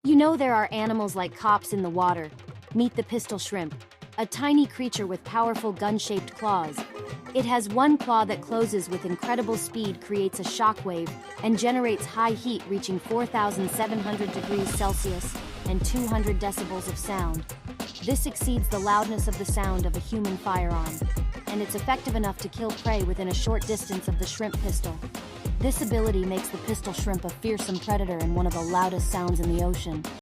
You know there are animals like cops in the water. Meet the pistol shrimp, a tiny creature with powerful gun-shaped claws. It has one claw that closes with incredible speed, creates a shockwave, and generates high heat reaching 4,700 degrees Celsius and 200 decibels of sound. This exceeds the loudness of the sound of a human firearm, and it's effective enough to kill prey within a short distance of the shrimp pistol. This ability makes the pistol shrimp a fearsome predator and one of the loudest sounds in the ocean.